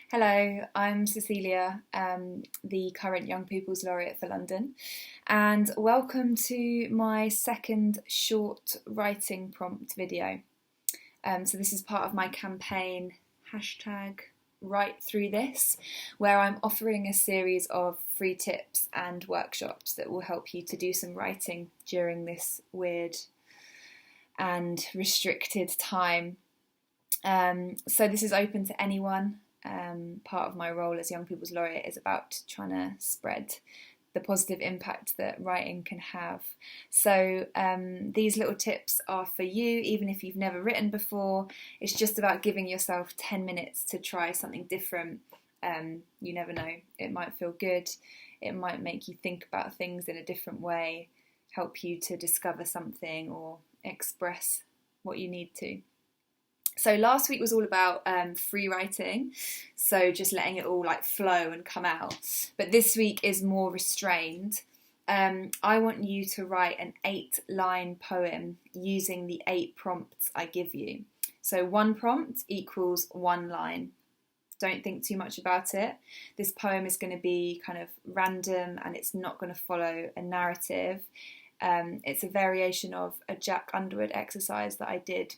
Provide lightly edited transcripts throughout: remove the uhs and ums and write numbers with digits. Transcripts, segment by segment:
Hello, I'm Cecilia, the current Young People's Laureate for London, and welcome to my second short writing prompt video. So this is part of my campaign #Write Through This, where I'm offering a series of free tips and workshops that will help you to do some writing during this weird and restricted time. So this is open to anyone. Part of my role as Young People's Laureate is about trying to spread the positive impact that writing can have. So these little tips are for you, even if you've never written before. It's just about giving yourself 10 minutes to try something different. You never know, it might feel good, it might make you think about things in a different way, help you to discover something or express what you need to. So last week was all about free writing, so just letting it all like flow and come out. But this week is more restrained. I want you to write an 8-line poem using the 8 prompts I give you. So 1 prompt equals 1 line. Don't think too much about it. This poem is going to be kind of random and it's not going to follow a narrative. It's a variation of a Jack Underwood exercise that I did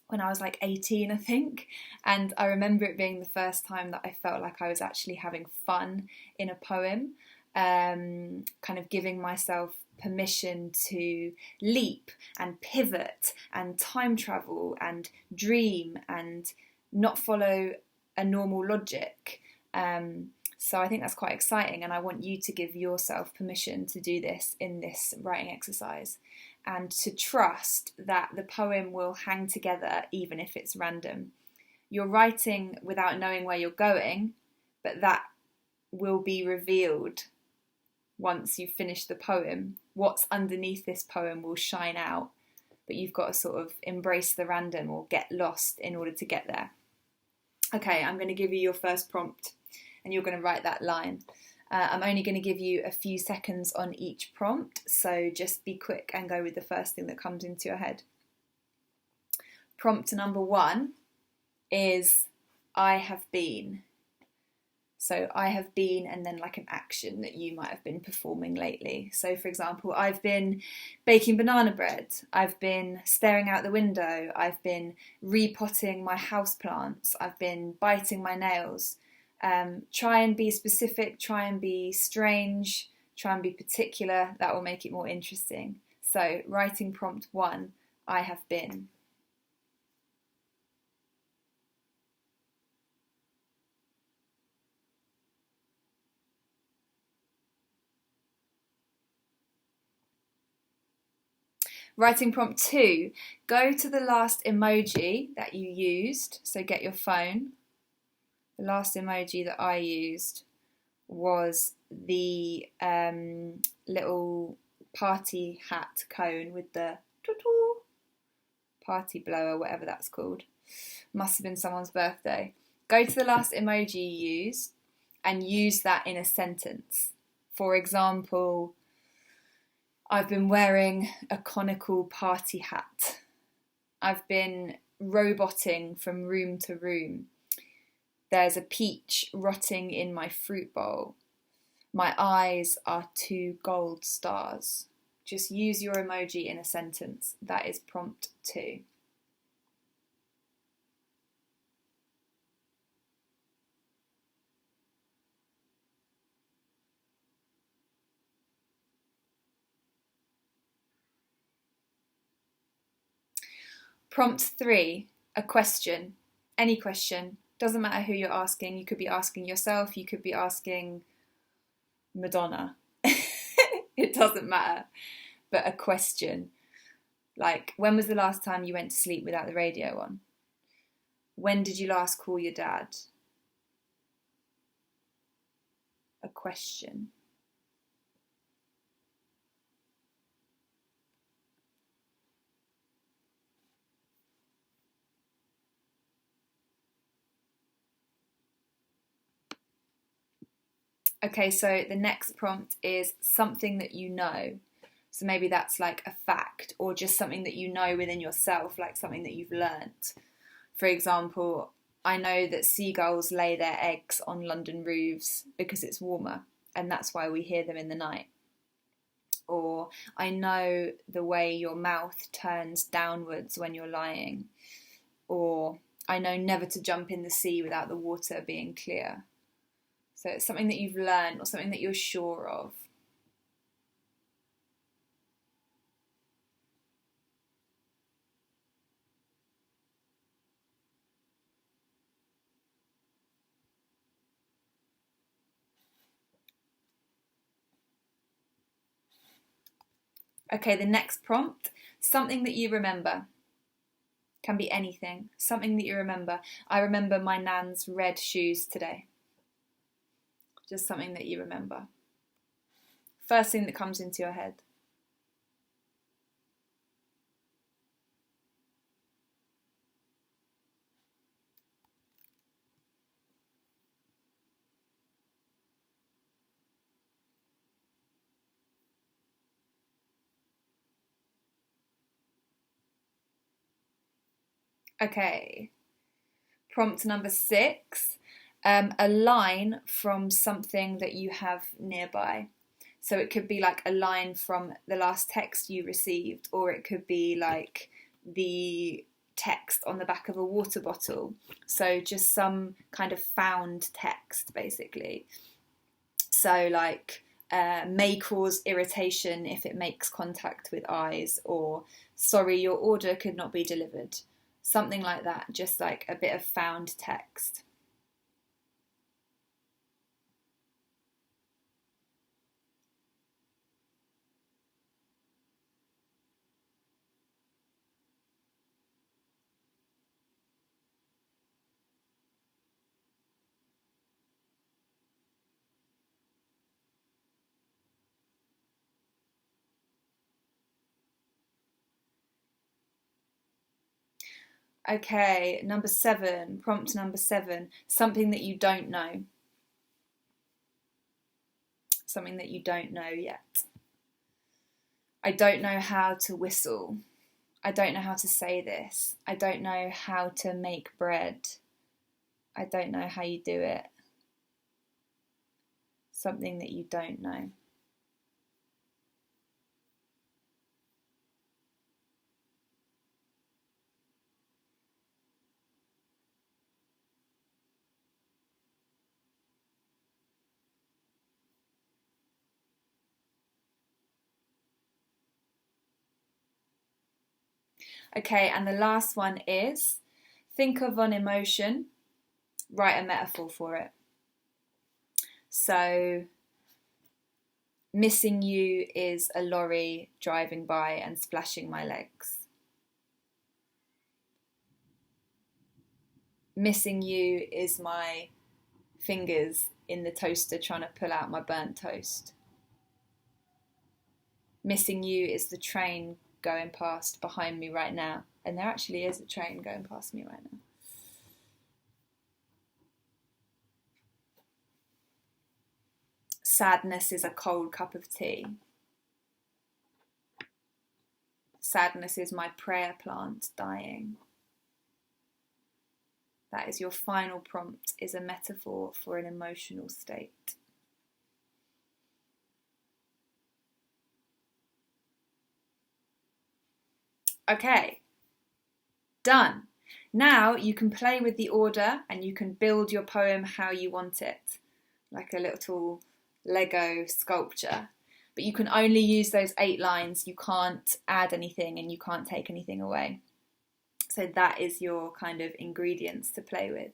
when I was like 18, I think, and I remember it being the first time that I felt like I was actually having fun in a poem, kind of giving myself permission to leap and pivot and time travel and dream and not follow a normal logic. So I think that's quite exciting, and I want you to give yourself permission to do this in this writing exercise, and to trust that the poem will hang together even if it's random. You're writing without knowing where you're going, but that will be revealed once you've finished the poem. What's underneath this poem will shine out, but you've got to sort of embrace the random or get lost in order to get there. Okay, I'm going to give you your first prompt, and you're going to write that line. I'm only going to give you a few seconds on each prompt, so just be quick and go with the first thing that comes into your head. Prompt number 1 is I have been. So I have been, and then like an action that you might have been performing lately. So for example, I've been baking banana bread, I've been staring out the window, I've been repotting my houseplants, I've been biting my nails. Try and be specific, try and be strange, try and be particular. That will make it more interesting. So writing prompt 1, I have been. Writing prompt 2, go to the last emoji that you used. So get your phone. The last emoji that I used was the little party hat cone with the party blower, whatever that's called. Must have been someone's birthday. Go to the last emoji you used and use that in a sentence. For example, I've been wearing a conical party hat. I've been roboting from room to room. There's a peach rotting in my fruit bowl. My eyes are 2 gold stars. Just use your emoji in a sentence. That is prompt 2. Prompt 3, a question. Any question. Doesn't matter who you're asking. You could be asking yourself, you could be asking Madonna. It doesn't matter. But a question. Like, when was the last time you went to sleep without the radio on? When did you last call your dad? A question. Okay, so the next prompt is something that you know. So maybe that's like a fact or just something that you know within yourself, like something that you've learnt. For example, I know that seagulls lay their eggs on London roofs because it's warmer, and that's why we hear them in the night. Or I know the way your mouth turns downwards when you're lying. Or I know never to jump in the sea without the water being clear. So it's something that you've learned or something that you're sure of. Okay, the next prompt, something that you remember. Can be anything, something that you remember. I remember my nan's red shoes today. Just something that you remember. First thing that comes into your head. Okay, prompt number 6, a line from something that you have nearby. So it could be like a line from the last text you received, or it could be like the text on the back of a water bottle. So just some kind of found text, basically. So like may cause irritation if it makes contact with eyes, or sorry, your order could not be delivered. Something like that, just like a bit of found text. Okay, number 7, prompt number 7, something that you don't know. Something that you don't know yet. I don't know how to whistle. I don't know how to say this. I don't know how to make bread. I don't know how you do it. Something that you don't know. Okay, and the last one is think of an emotion, write a metaphor for it. So, missing you is a lorry driving by and splashing my legs. Missing you is my fingers in the toaster trying to pull out my burnt toast. Missing you is the train going past behind me right now. And there actually is a train going past me right now. Sadness is a cold cup of tea. Sadness is my prayer plant dying. That is your final prompt, is a metaphor for an emotional state. Okay, done. Now you can play with the order and you can build your poem how you want it, like a little Lego sculpture. But you can only use those 8 lines. You can't add anything and you can't take anything away. So that is your kind of ingredients to play with.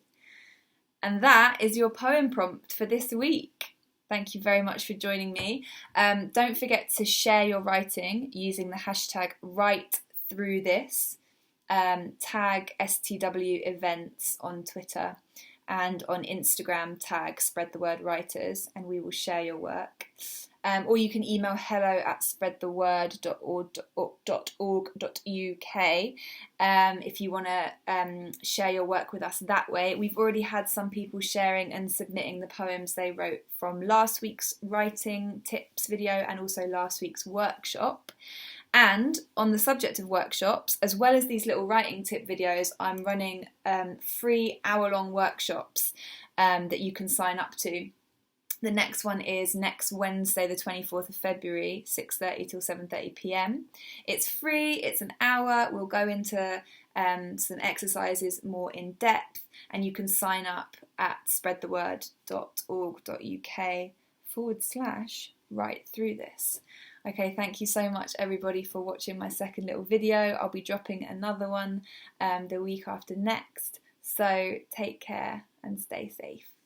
And that is your poem prompt for this week. Thank you very much for joining me. Don't forget to share your writing using the hashtag WriteThroughThis. Tag STW events on Twitter, and on Instagram tag Spread the Word Writers, and we will share your work. Or you can email hello@spreadtheword.org.uk if you want to share your work with us that way. We've already had some people sharing and submitting the poems they wrote from last week's writing tips video and also last week's workshop. And on the subject of workshops, as well as these little writing tip videos, I'm running 3 hour-long workshops that you can sign up to. The next one is next Wednesday, the 24th of February, 6:30 till 7:30 p.m. It's free, it's an hour. We'll go into some exercises more in depth, and you can sign up at spreadtheword.org.uk/write through this. Okay, thank you so much everybody for watching my second little video. I'll be dropping another one the week after next. So take care and stay safe.